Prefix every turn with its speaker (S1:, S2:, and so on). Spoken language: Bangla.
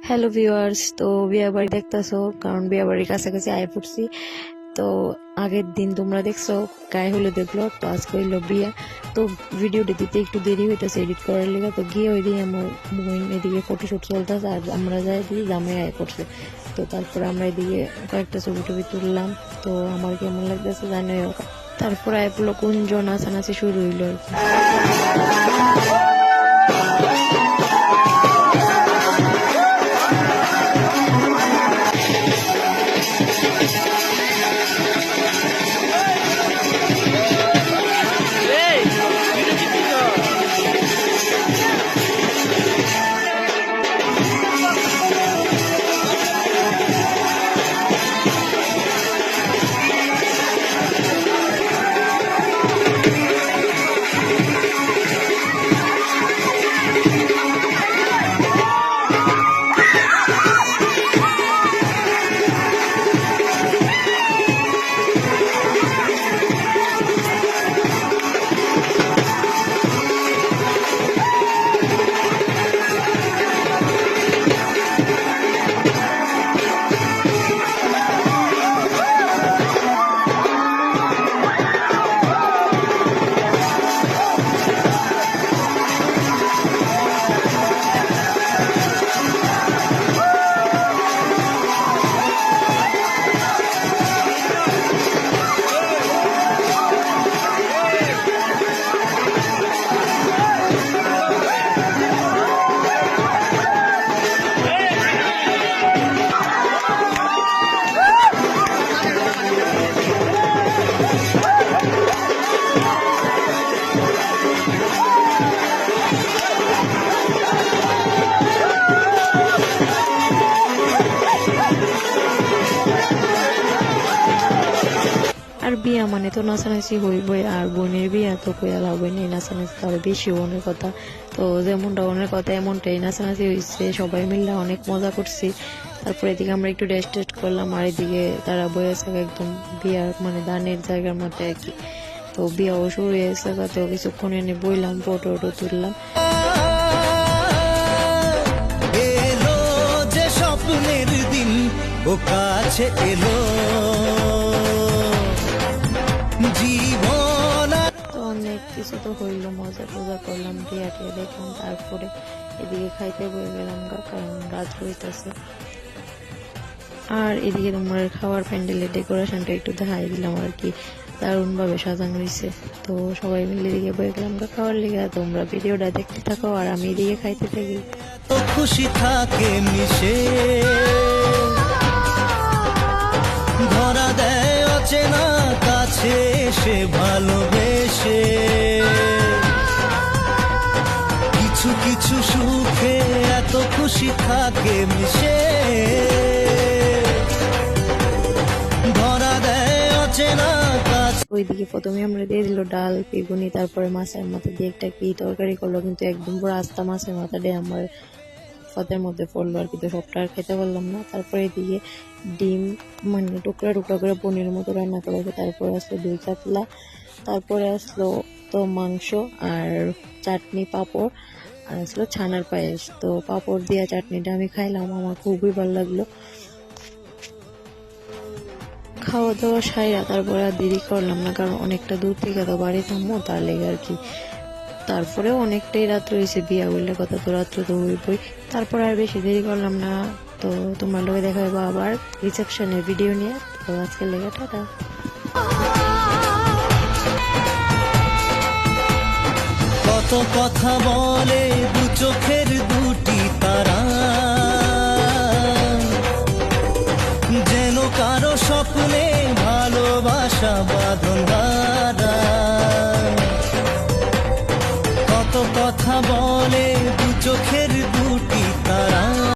S1: হ্যালো ভিউয়ার্স, তো বিয়ে বাড়ি দেখতেছো, কারণ বিয়ে বাড়ির কাছাকাছি আয় পড়ছি। তো আগের দিন তোমরা দেখছো গায়ে হলুদ দেখলো, তো আজকে হইলো বিয়ে। তো ভিডিওটি দিতে একটু দেরি হইতেছে এডিট করার লেগে। তো গিয়ে ওই দিকে আমার বোন এদিকে ফটোশুট চলতেছে, আর আমরা যাই দিই জামাই আয় করছে। তো তারপরে আমরা এদিকে কয়েকটা ছবি টবি তুললাম। তো আমার কেমন লাগতেছে জানোই। তারপরে আয় পড়লো কুঞ্জ, নাচানাচি শুরু হইলো আর কি। আর বিয়া মানে তো নাচানাচি হইবই, আর বোনের বিয়া তো কইয়া লাভ নেই, নাচানাচি তো আরো বেশি বোনের কথা। তো যেমনটা বোনের কথা এমনটাই নাচানাচি হয়েছে, সবাই মিলে অনেক মজা করছি। তারপরে এদিকে আমরা একটু রেস্ট টেস্ট করলাম, আর এদিকে তারা বয়েছে একদম বিয়ার মানে দানের জায়গার মধ্যে আর কি। তো বিয়াও শুরু হয়েছে, তো কিছুক্ষণ এনে বইলাম, ফটো টটো তুললাম।
S2: এলো যে স্বপ্নের দিন ও কাছে এলো জীবন।
S1: তো অনেক কিছু তো হইলো, মজা টজা করলাম, বিয়া টিয়া দেখলাম। তারপরে এদিকে খাইতে বয়ে গেলাম, কারণ রাত হইতেছে। আর এদিকে তোমার খাওয়ার প্যান্ডেলের ডেকোরেশনটা একটু দেখাই দিলাম আর কি, দারুণ ভাবে সাজানো হয়েছে। তো সবাই মিলে এদিকে বয়ে গেলাম খাওয়ার লেগে। তোমরা ভিডিওটা দেখতে থাকো আর আমি এদিকে খাইতে থাকি।
S2: খুশি থাকে মিশে ধরা দেয় অচেনা কাছে এসে ভালোবেসে, কিছু কিছু সুখে এত খুশি থাকে মিশে ধরা দেয় অচেনা কাছে।
S1: ওইদিকে প্রথমে আমরা দিয়ে দিল ডাল বেগুনি, তারপরে মাছের মাথা দিয়ে একটা কি তরকারি করলো, কিন্তু একদম পুরো আস্তা মাছের মাথা দিয়ে আমার ফাতের মধ্যে পড়লো আর কি। তো সবটা আর খেতে পারলাম না। তারপরে এদিকে ডিম মানে টুকরা টুকরা করে পনির মতো রান্না করেছে। তারপরে আসলো দই কাতলা, তারপরে আসলো তো মাংস আর চাটনি, পাঁপড়, আর আসলো ছানার পায়েস। তো পাঁপড় দিয়া চাটনিটা আমি খাইলাম, আমার খুবই ভালো লাগলো। খাওয়া দাওয়া সাইরা তারপরে আর দেরি করলাম না, কারণ অনেকটা দূর থেকে তো বাড়ি থামবো, তার লেগে আর কি। তারপরে অনেকটাই রাত্র হয়েছে, বিয়া বললে কথা তো রাত্র তো হইবই। তারপরে আর বেশি দেরি করলাম না। তো তোমার লোকে দেখা হবে আবার রিসেপশনের ভিডিও নিয়ে। তো আজকের লেগে টাটা।
S2: কত কথা বলে দু চোখের দুটি তারা,